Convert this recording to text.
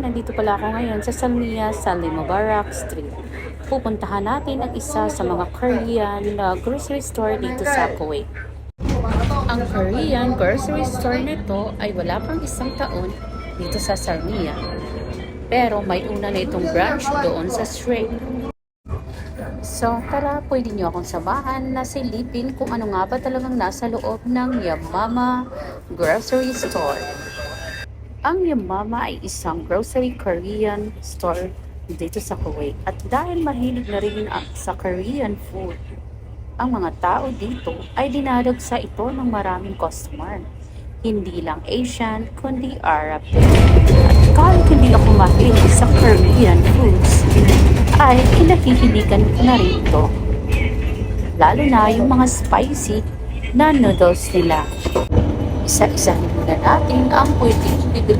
nandito pala ako ngayon sa Salmiya sa Limabarak Street. Pupuntahan natin ang isa sa mga Korean na grocery store dito sa Kuwait. Ang Korean grocery store nito ay wala pang isang taon dito sa Salmiya. Pero may una na itong branch doon sa street. So tara, pwede nyo akong samahan na silipin kung ano nga ba talagang nasa loob ng Yamama Grocery Store. Ang Yamama ay isang grocery Korean store dito sa Kuwait. At dahil mahilig na rin sa Korean food, ang mga tao dito ay dinadagsa ito ng maraming customer. Hindi lang Asian, kundi Arab din. At kahit hindi ako mahilig sa Korean foods, ay kinahihiligan ko na rin ito. Lalo na yung mga spicy na noodles nila. Isa-isahin muna natin ang pwedeng bibili